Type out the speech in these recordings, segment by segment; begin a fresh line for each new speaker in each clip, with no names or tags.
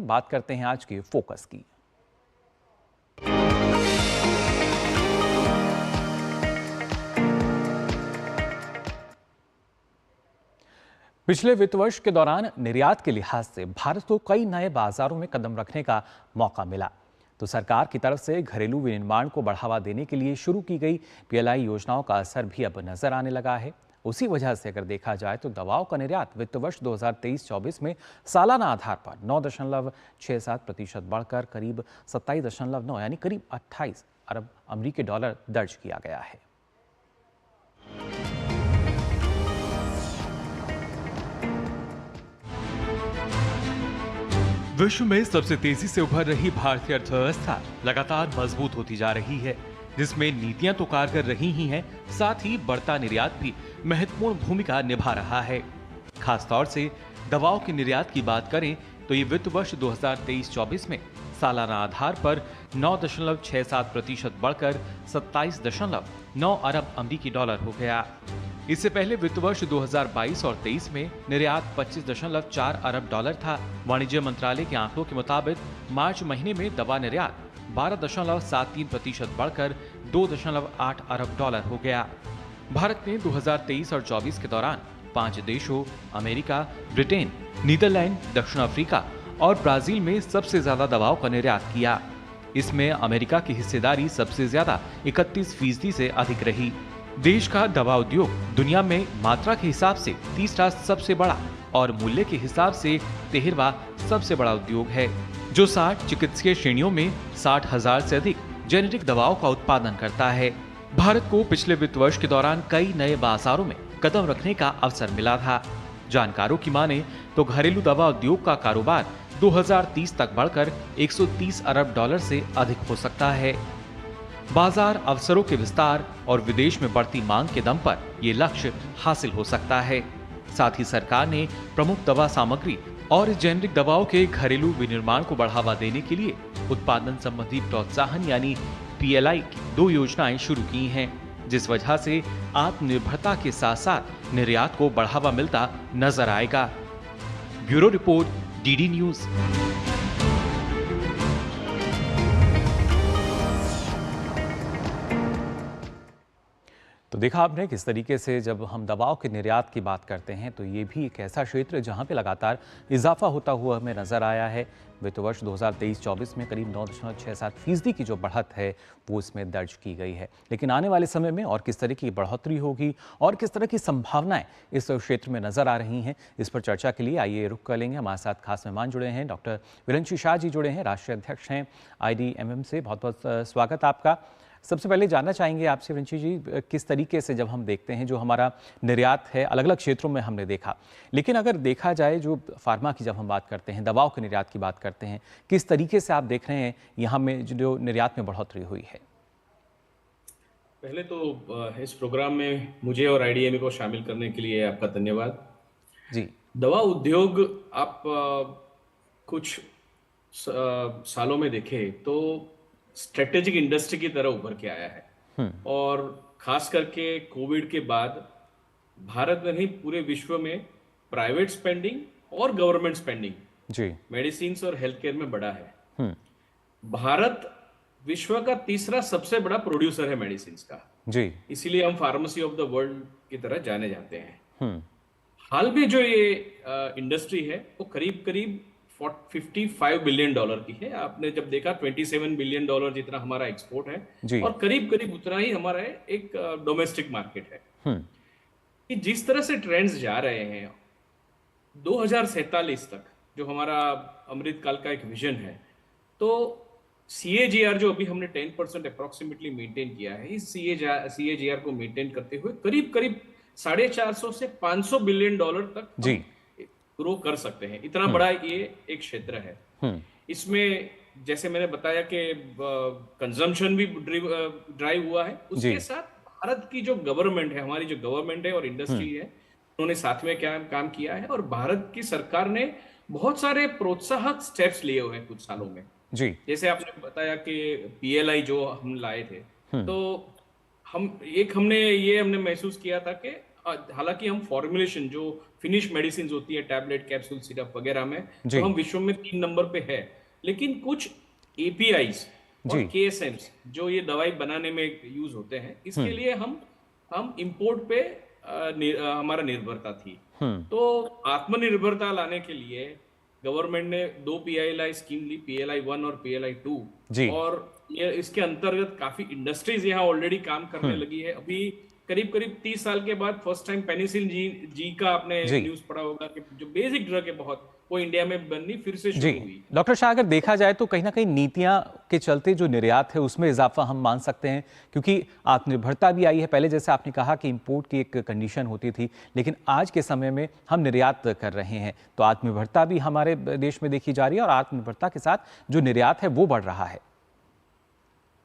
बात करते हैं आज के फोकस की। पिछले वित्त वर्ष के दौरान निर्यात के लिहाज से भारत को कई नए बाजारों में कदम रखने का मौका मिला। तो सरकार की तरफ से घरेलू विनिर्माण को बढ़ावा देने के लिए शुरू की गई पीएलआई योजनाओं का असर भी अब नजर आने लगा है। उसी वजह से अगर देखा जाए तो दवाओं का निर्यात वित्त वर्ष 2023-24 में सालाना आधार पर 9.67% बढ़कर करीब 27.9 यानी करीब 28 अरब अमेरिकी डॉलर दर्ज किया गया है।
विश्व में सबसे तेजी से उभर रही भारतीय अर्थव्यवस्था लगातार मजबूत होती जा रही है, जिसमें नीतियां तो कारगर रही ही हैं, साथ ही बढ़ता निर्यात भी महत्वपूर्ण भूमिका निभा रहा है। खासतौर से दवाओं के निर्यात की बात करें तो ये वित्त वर्ष 2023-24 में सालाना आधार पर 9.67% बढ़कर 27.9 अरब अमेरिकी डॉलर हो गया। इससे पहले वित्त वर्ष 2022 और 23 में निर्यात 25.4 अरब डॉलर था। वाणिज्य मंत्रालय के आंकड़ों के मुताबिक मार्च महीने में दवा निर्यात 12.73% बढ़कर 2.8 अरब डॉलर हो गया। भारत ने 2023 और 24 के दौरान 5 देशों अमेरिका, ब्रिटेन, नीदरलैंड, दक्षिण अफ्रीका और ब्राजील में सबसे ज्यादा दवाओं का निर्यात किया। इसमें अमेरिका की हिस्सेदारी सबसे ज्यादा 31% से अधिक रही। देश का दवा उद्योग दुनिया में मात्रा के हिसाब से तीसरा सबसे बड़ा और मूल्य के हिसाब से 13वां सबसे बड़ा उद्योग है, जो 60 चिकित्सीय श्रेणियों में 60,000 से अधिक जेनेरिक दवाओं का उत्पादन करता है। भारत को पिछले वित्त वर्ष के दौरान कई नए बाजारों में कदम रखने का अवसर मिला था। जानकारों की माने तो घरेलू दवा उद्योग का कारोबार 2030 तक बढ़कर 130 अरब डॉलर से अधिक हो सकता है। बाजार अवसरों के विस्तार और विदेश में बढ़ती मांग के दम पर ये लक्ष्य हासिल हो सकता है। साथ ही सरकार ने प्रमुख दवा सामग्री और जेनेरिक दवाओं के घरेलू विनिर्माण को बढ़ावा देने के लिए उत्पादन संबंधी प्रोत्साहन यानी पीएलआई की 2 योजनाएं शुरू की हैं, जिस वजह से आत्मनिर्भरता के साथ साथ निर्यात को बढ़ावा मिलता नजर आएगा। Bureau report, DD news.
तो देखा आपने किस तरीके से जब हम दवाओं के निर्यात की बात करते हैं तो ये भी एक ऐसा क्षेत्र जहां पे लगातार इजाफा होता हुआ हमें नजर आया है। वित्त वर्ष 2023-24 में करीब 9.67% की जो बढ़त है वो इसमें दर्ज की गई है। लेकिन आने वाले समय में और किस तरह की बढ़ोतरी होगी और किस तरह की संभावनाएं इस क्षेत्र में नजर आ रही हैं, इस पर चर्चा के लिए आइए रुख कर लेंगे। हमारे साथ खास मेहमान जुड़े हैं, डॉक्टर विरंची शाह जी जुड़े हैं, राष्ट्रीय अध्यक्ष हैं IDMM से। बहुत बहुत स्वागत आपका। सबसे पहले जानना चाहेंगे आपसे विरंची जी, किस तरीके से जब हम देखते हैं जो हमारा निर्यात है अलग अलग क्षेत्रों में हमने देखा, लेकिन अगर देखा जाए जो फार्मा की जब हम बात करते हैं, दवाओं के निर्यात की बात करते हैं, किस तरीके से आप देख रहे हैं यहाँ में जो निर्यात में बढ़ोतरी हुई है?
पहले तो इस प्रोग्राम में मुझे और IDMA को शामिल करने के लिए आपका धन्यवाद
जी।
दवा उद्योग आप कुछ सालों में देखें तो स्ट्रेटेजिक इंडस्ट्री की तरह उभर के आया है और खास करके कोविड के बाद भारत में नहीं पूरे विश्व में प्राइवेट स्पेंडिंग और गवर्नमेंट स्पेंडिंग
जी
मेडिसिन और हेल्थ केयर में बढ़ा है। भारत विश्व का तीसरा सबसे बड़ा प्रोड्यूसर है मेडिसिन का
जी,
इसीलिए हम फार्मेसी ऑफ द वर्ल्ड की तरह जाने जाते हैं। हाल में जो ये इंडस्ट्री है वो करीब करीब $55 बिलियन की है। आपने जब देखा $27 बिलियन जितना हमारा एक्सपोर्ट है और करीब करीब उतना ही हमारा एक डोमेस्टिक मार्केट है। कि जिस तरह से ट्रेंड्स जा रहे हैं 2047 तक जो हमारा अमृत काल का एक विजन है, तो CAGR जो अभी हमने 10% अप्रोक्सीमेटली मेंटेन किया है, इस CAGR को मेंटेन करते हुए करीब करीब 450 से $500 बिलियन तक
जी
ग्रो कर सकते हैं। इतना बड़ा ये एक क्षेत्र है। इसमें जैसे मैंने बताया कि कंजम्पशन भी ड्राइव हुआ है, उसके साथ भारत की जो गवर्नमेंट है, हमारी जो गवर्नमेंट है और इंडस्ट्री है, उन्होंने साथ में क्या काम किया है और भारत की सरकार ने बहुत सारे प्रोत्साहक स्टेप्स लिए हुए हैं कुछ सालों में
जी।
जैसे आपने बताया कि PLI जो हम लाए थे, तो हमने महसूस किया था कि हालांकि हम फॉर्मुलेशन जो फिनिश मेडिसिन होती है, टैबलेट, कैप्सूल, सिरप वगैरह में,
जी
तो हम विश्व में 3 नंबर पे है। लेकिन कुछ एपीआईज और
जी
केएसएम्स जो ये दवाई बनाने में यूज होते हैं, इसके लिए हम इंपोर्ट पे हमारा निर्भरता थी। तो आत्मनिर्भरता लाने के लिए गवर्नमेंट ने 2 PLI स्कीम ली, PLI 1 और PLI 2।
जी
और ये इसके अंतर्गत काफी इंडस्ट्रीज यहाँ ऑलरेडी काम करने लगी है। अभी करीब करीब 30 साल के बाद फर्स्ट टाइम पेनिसिलिन जी का आपने
जी
न्यूज पढ़ा होगा कि जो बेसिक ड्रग है बहुत, वो इंडिया में बननी फिर से
जी
शुरू हुई।
डॉक्टर शाह, अगर देखा जाए तो कहीं ना कहीं नीतियां के चलते जो निर्यात है उसमें इजाफा हम मान सकते हैं, क्योंकि आत्मनिर्भरता भी आई है। पहले जैसे आपने कहा कि इंपोर्ट की एक कंडीशन होती थी, लेकिन आज के समय में हम निर्यात कर रहे हैं, तो आत्मनिर्भरता भी हमारे देश में देखी जा रही है और आत्मनिर्भरता के साथ जो निर्यात है वो बढ़ रहा है।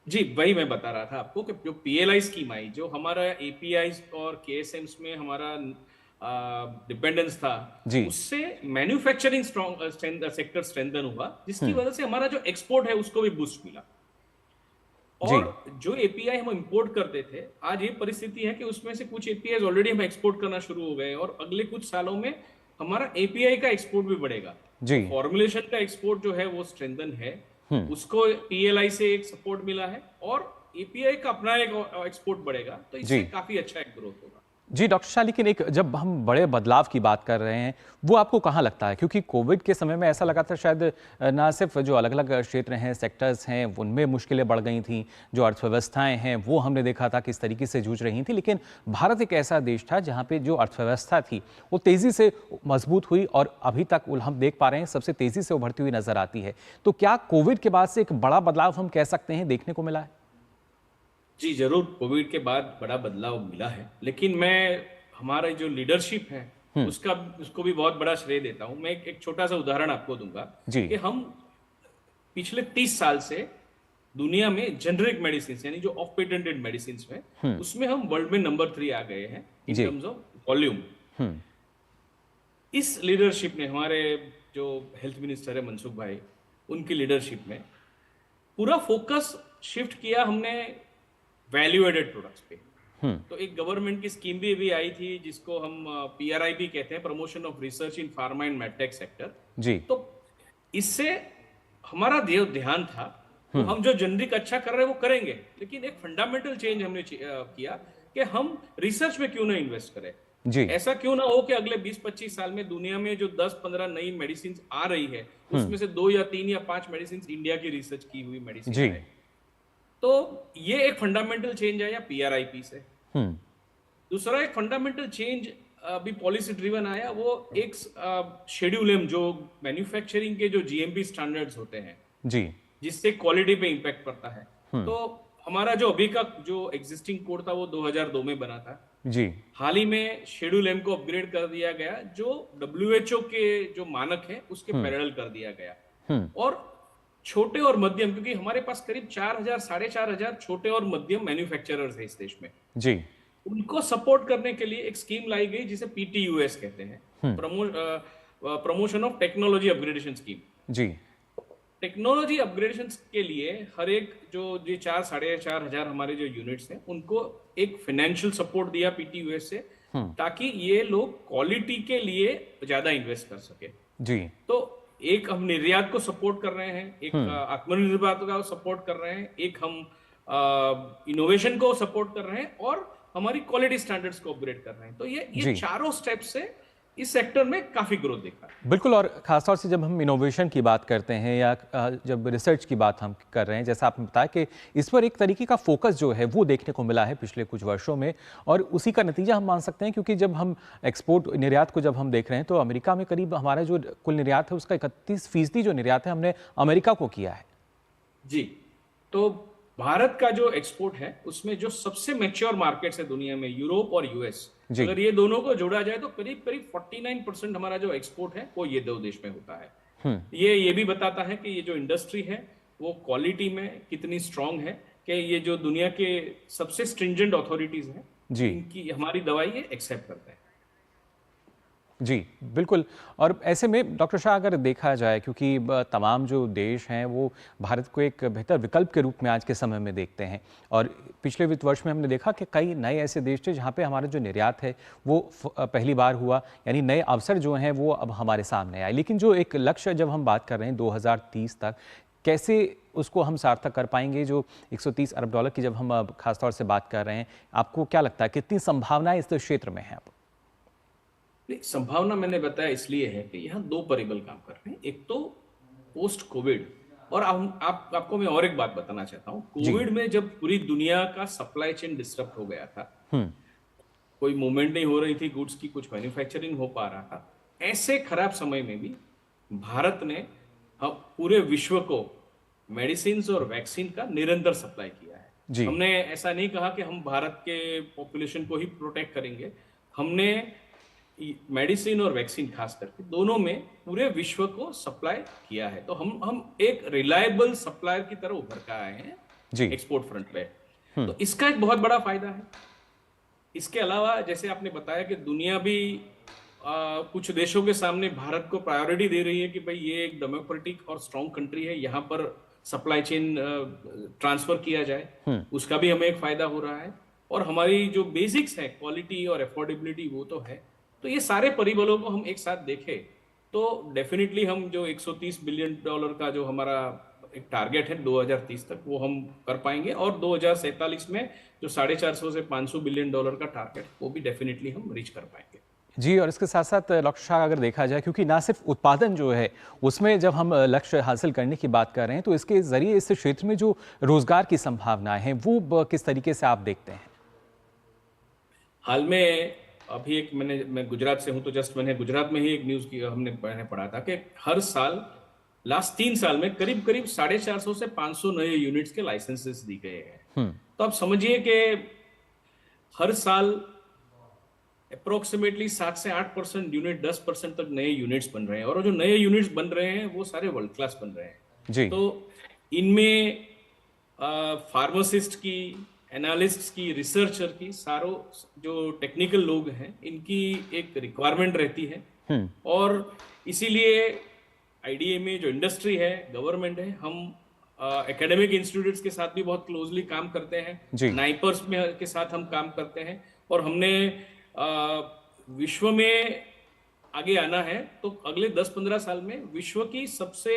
जी, वही मैं बता रहा था आपको कि जो पीएलआई स्कीम आई, जो हमारा एपीआई और केएसएम्स में हमारा डिपेंडेंस था,
जी
उससे मैन्युफैक्चरिंग सेक्टर स्ट्रेंथन हुआ, जिसकी वजह से हमारा जो एक्सपोर्ट है उसको भी बूस्ट मिला।
जी
और जो एपीआई हम इंपोर्ट करते थे, आज ये परिस्थिति है कि उसमें से कुछ एपीआई ऑलरेडी हम एक्सपोर्ट करना शुरू हो गए, और अगले कुछ सालों में हमारा एपीआई का एक्सपोर्ट भी बढ़ेगा।
जी
फॉर्मुलेशन का एक्सपोर्ट जो है वो स्ट्रेंथन है, उसको पीएलआई से एक सपोर्ट मिला है, और एपीआई का अपना एक एक्सपोर्ट बढ़ेगा, तो इससे
जी
काफी अच्छा एक ग्रोथ होगा।
जी डॉक्टर शाह, लेकिन एक जब हम बड़े बदलाव की बात कर रहे हैं, वो आपको कहाँ लगता है? क्योंकि कोविड के समय में ऐसा लगा था शायद ना सिर्फ जो अलग अलग क्षेत्र हैं, सेक्टर्स हैं, उनमें मुश्किलें बढ़ गई थी, जो अर्थव्यवस्थाएं हैं वो हमने देखा था किस तरीके से जूझ रही थी, लेकिन भारत एक ऐसा देश था जहाँ पे जो अर्थव्यवस्था थी वो तेज़ी से मजबूत हुई और अभी तक हम देख पा रहे हैं सबसे तेज़ी से उभरती हुई नजर आती है। तो क्या कोविड के बाद से एक बड़ा बदलाव हम कह सकते हैं देखने को मिला है?
जी जरूर, कोविड के बाद बड़ा बदलाव मिला है, लेकिन मैं हमारा जो लीडरशिप है उसको भी बहुत बड़ा श्रेय देता हूं। मैं एक छोटा सा उदाहरण आपको दूंगा
जी
कि हम पिछले 30 साल से दुनिया में जेनरिक मेडिसिन यानी जो ऑफ पेटेंटेड मेडिसिन में, उसमें हम वर्ल्ड में नंबर 3 आ गए हैं इन
जी
टर्म्स ऑफ वॉल्यूम। इस लीडरशिप ने, हमारे जो हेल्थ मिनिस्टर है मनसुख भाई, उनकी लीडरशिप में पूरा फोकस शिफ्ट किया हमने वैल्यू एडेड प्रोडक्ट्स पे। तो एक गवर्नमेंट की स्कीम भी आई थी जिसको हम पीआरआई भी कहते हैं, promotion of research in pharma and medtech sector.
जी
तो इससे हमारा ध्यान था, तो हम जो जेनरिक अच्छा कर रहे हैं वो करेंगे, लेकिन एक फंडामेंटल चेंज हमने किया कि हम रिसर्च में क्यों ना इन्वेस्ट करें।
जी
ऐसा क्यों ना हो कि अगले 20-25 साल में दुनिया में जो 10-15 नई मेडिसिन आ रही है, उसमें से 2 या 3 या 5 मेडिसिन इंडिया की रिसर्च की हुई मेडिसिन
जी
है। तो ये एक फंडामेंटल चेंज आया पीआरआईपी से। दूसरा एक फंडामेंटल चेंज अभी पॉलिसी ड्रिवन आया, वो एक शेड्यूल एम, जो मैन्युफैक्चरिंग के जो जीएमपी स्टैंडर्ड्स होते हैं,
जी
जिससे क्वालिटी पे इंपैक्ट पड़ता है। तो हमारा जो अभी का जो एग्जिस्टिंग कोड था वो 2002 में बना था।
जी
हाल ही में शेड्यूल एम को अपग्रेड कर दिया गया, जो डब्ल्यूएचओ के जो मानक है उसके पैरेलल कर दिया गया। और छोटे और मध्यम, क्योंकि हमारे पास करीब 4,000 4,500 छोटे और मध्यम मैन्युफैक्चरर्स है इस देश में,
जी
उनको सपोर्ट करने के लिए एक स्कीम लाई गई जिसे पीटीयूएस कहते हैं, promotion of technology upgradation scheme.
जी
टेक्नोलॉजी अपग्रेडेशन के लिए हर एक जो 4,500 हमारे जो यूनिट्स हैं, उनको एक फाइनेंशियल सपोर्ट दिया पीटीयूएस से, ताकि ये लोग क्वालिटी के लिए ज्यादा इन्वेस्ट कर सके।
जी
तो एक हम निर्यात को सपोर्ट कर रहे हैं, एक आत्मनिर्भरता को सपोर्ट कर रहे हैं, एक हम इनोवेशन को सपोर्ट कर रहे हैं, और हमारी क्वालिटी स्टैंडर्ड्स को अपग्रेड कर रहे हैं। तो ये चारों स्टेप से इस सेक्टर में काफी ग्रोथ देखा है।
बिल्कुल, और खासतौर से जब हम इनोवेशन की बात करते हैं या जब रिसर्च की बात हम कर रहे हैं, जैसा आपने बताया कि इस पर एक तरीके का फोकस जो है वो देखने को मिला है पिछले कुछ वर्षों में, और उसी का नतीजा हम मान सकते हैं, क्योंकि जब हम एक्सपोर्ट निर्यात को जब हम देख रहे हैं तो अमेरिका में करीब हमारा जो कुल निर्यात है उसका 31% जो निर्यात है हमने अमेरिका को किया है। जी,
तो भारत का जो एक्सपोर्ट है उसमें जो सबसे मैच्योर मार्केट्स है दुनिया में, यूरोप और यूएस, अगर ये दोनों को जोड़ा जाए तो करीब करीब 49% हमारा जो एक्सपोर्ट है वो ये 2 देश में होता है। ये भी बताता है कि ये जो इंडस्ट्री है वो क्वालिटी में कितनी स्ट्रांग है, कि ये जो दुनिया के सबसे स्ट्रिंजेंट अथॉरिटीज हैं, इनकी हमारी दवाई ये एक्सेप्ट करते हैं।
जी, बिल्कुल। और ऐसे में डॉक्टर शाह अगर देखा जाए, क्योंकि तमाम जो देश हैं वो भारत को एक बेहतर विकल्प के रूप में आज के समय में देखते हैं, और पिछले वित्त वर्ष में हमने देखा कि कई नए ऐसे देश थे जहाँ पे हमारा जो निर्यात है वो पहली बार हुआ, यानी नए अवसर जो हैं वो अब हमारे सामने आए। लेकिन जो एक लक्ष्य जब हम बात कर रहे हैं 2030 तक, कैसे उसको हम सार्थक कर पाएंगे? जो 130 अरब डॉलर की जब हम खासतौर से बात कर रहे हैं, आपको क्या लगता है कितनी संभावनाएं इस क्षेत्र में हैं अब?
संभावना मैंने बताया इसलिए है कि यहाँ दो परिबल काम कर रहे हैं। एक तो पोस्ट कोविड, और आपको मैं और एक बात बताना चाहता हूँ। कोविड में जब पूरी दुनिया का सप्लाई चेन डिस्टर्ब हो गया था, कोई मूवमेंट नहीं हो रही थी गुड्स की, कुछ मैन्युफैक्चरिंग हो पा रहा था, ऐसे खराब समय में भी भारत ने पूरे विश्व को मेडिसिन और वैक्सीन का निरंतर सप्लाई किया है। हमने ऐसा नहीं कहा कि हम भारत के पॉपुलेशन को ही प्रोटेक्ट करेंगे, हमने मेडिसिन और वैक्सीन खास करके दोनों में पूरे विश्व को सप्लाई किया है। तो हम एक रिलायबल सप्लायर की तरह उभर कर आए हैं एक्सपोर्ट फ्रंट पे। तो इसका एक बहुत बड़ा फायदा है। इसके अलावा जैसे आपने बताया कि दुनिया भी कुछ देशों के सामने भारत को प्रायोरिटी दे रही है कि भाई ये एक डेमोक्रेटिक और स्ट्रॉन्ग कंट्री है, यहाँ पर सप्लाई चेन ट्रांसफर किया जाए, उसका भी हमें एक फायदा हो रहा है। और हमारी जो बेसिक्स है, क्वालिटी और अफोर्डेबिलिटी, वो तो है। तो ये सारे परिबलों को हम एक साथ देखें तो डेफिनेटली हम जो 130 बिलियन डॉलर का जो हमारा एक टारगेट है 2030 तक, वो हम कर पाएंगे। और 2047 में जो 450 से 500 बिलियन डॉलर का टारगेट, वो भी डेफिनेटली हम रीच कर पाएंगे।
जी, और इसके साथ साथ डॉक्टर शाह अगर देखा जाए, क्योंकि ना सिर्फ उत्पादन जो है उसमें जब हम लक्ष्य हासिल करने की बात कर रहे हैं, तो इसके जरिए इस क्षेत्र में जो रोजगार की संभावनाएं हैं वो किस तरीके से आप देखते हैं?
हाल में अभी एक मैं गुजरात से हूं, तो जस्ट मैंने गुजरात में ही एक न्यूज की हमने पढ़ा था कि हर साल लास्ट 3 साल में करीब 450 से 500 नए यूनिट्स के लाइसेंसेस दी गए हैं। तो आप समझिए कि हर साल अप्रोक्सीमेटली 7 से 8% यूनिट, 10% तक नए यूनिट्स बन रहे हैं। और जो नए यूनिट्स बन रहे हैं वो सारे वर्ल्ड क्लास बन रहे हैं। तो इनमें फार्मासिस्ट की, एनालिस्ट की, रिसर्चर की, सारों जो टेक्निकल लोग हैं, इनकी एक रिक्वायरमेंट रहती है। और इसीलिए आईडीए जो इंडस्ट्री है, गवर्नमेंट है, हम एकेडमिक इंस्टीट्यूट्स के साथ भी बहुत क्लोजली काम करते हैं, नाइपर्स में के साथ हम काम करते हैं। और हमने विश्व में आगे आना है, तो अगले 10-15 साल में विश्व की सबसे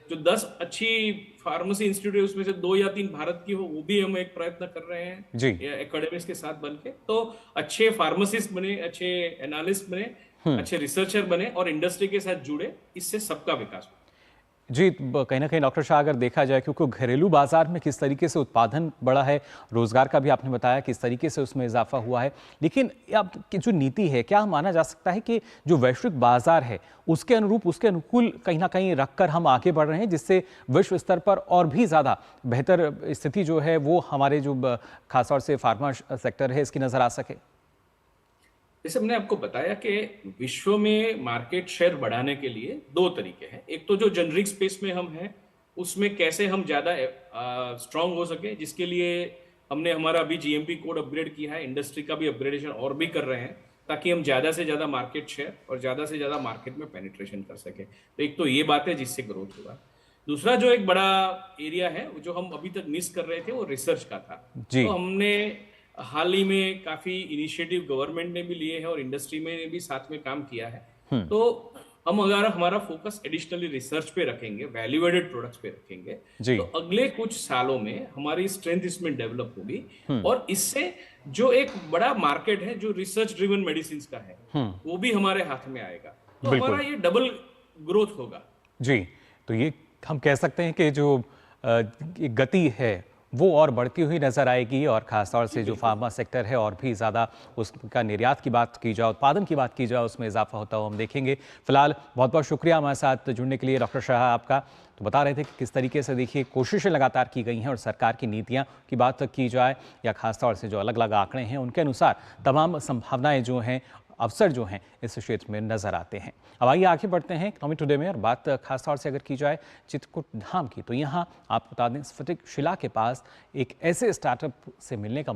जो 10 अच्छी फार्मेसी इंस्टीट्यूट, उसमें से 2 या 3 भारत की हो, वो भी हम एक प्रयत्न कर रहे हैं एकेडमिक्स के साथ बनके। तो अच्छे फार्मासिस्ट बने, अच्छे एनालिस्ट बने, अच्छे रिसर्चर बने और इंडस्ट्री के साथ जुड़े, इससे सबका विकास हो।
जी, कहीं ना कहीं डॉक्टर शाह अगर देखा जाए, क्योंकि घरेलू बाजार में किस तरीके से उत्पादन बढ़ा है, रोजगार का भी आपने बताया किस तरीके से उसमें इजाफा हुआ है, लेकिन अब की जो नीति है, क्या माना जा सकता है कि जो वैश्विक बाजार है उसके अनुरूप, उसके अनुकूल कहीं ना कहीं रखकर हम आगे बढ़ रहे हैं, जिससे विश्व स्तर पर और भी ज़्यादा बेहतर स्थिति जो है वो हमारे जो खासतौर से फार्मा सेक्टर है इसकी नज़र आ सके?
जैसे मैंने आपको बताया कि विश्व में मार्केट शेयर बढ़ाने के लिए 2 तरीके हैं। एक तो जो जेनरिक स्पेस में हम हैं, उसमें कैसे हम ज़्यादा स्ट्रांग हो सके, जिसके लिए हमने हमारा अभी जीएमपी कोड अपग्रेड किया है, इंडस्ट्री का भी अपग्रेडेशन और भी कर रहे हैं, ताकि हम ज़्यादा से ज़्यादा मार्केट शेयर और ज़्यादा से ज़्यादा मार्केट में पेनिट्रेशन कर सके। तो एक तो ये बात है जिससे ग्रोथ होगा। दूसरा जो एक बड़ा एरिया है जो हम अभी तक मिस कर रहे थे, वो रिसर्च का था। तो हमने हाल ही में काफी इनिशिएटिव गवर्नमेंट ने भी लिए हैं और इंडस्ट्री में भी साथ में काम किया है। तो हम अगर हमारा फोकस एडिशनली रिसर्च पे रखेंगे, वैल्यू एडेड प्रोडक्ट्स पे रखेंगे, तो अगले कुछ सालों में हमारी स्ट्रेंथ इसमें डेवलप होगी। और इससे जो एक बड़ा मार्केट है जो रिसर्च ड्रिवन मेडिसिन का है, वो भी हमारे हाथ में आएगा। तो हमारा ये डबल ग्रोथ होगा।
जी, तो ये हम कह सकते हैं कि जो गति है वो और बढ़ती हुई नजर आएगी, और खासतौर से जो फार्मा सेक्टर है और भी ज़्यादा उसका निर्यात की बात की जाए, उत्पादन की बात की जाए, उसमें इजाफा होता हुआ हम देखेंगे। फिलहाल बहुत बहुत शुक्रिया हमारे साथ जुड़ने के लिए डॉक्टर शाह आपका। तो बता रहे थे कि किस तरीके से देखिए कोशिशें लगातार की गई हैं, और सरकार की नीतियां की बात की जाए या खासतौर से जो अलग अलग आंकड़े हैं उनके अनुसार तमाम संभावनाएं जो हैं, अवसर जो हैं इस क्षेत्र में नजर आते हैं। अब आइए आगे बढ़ते हैं इकोनॉमी टुडे में, और बात खासतौर से अगर की जाए चित्रकूट धाम की, तो यहाँ आप बता दें स्फटिक शिला के पास एक ऐसे स्टार्टअप से मिलने का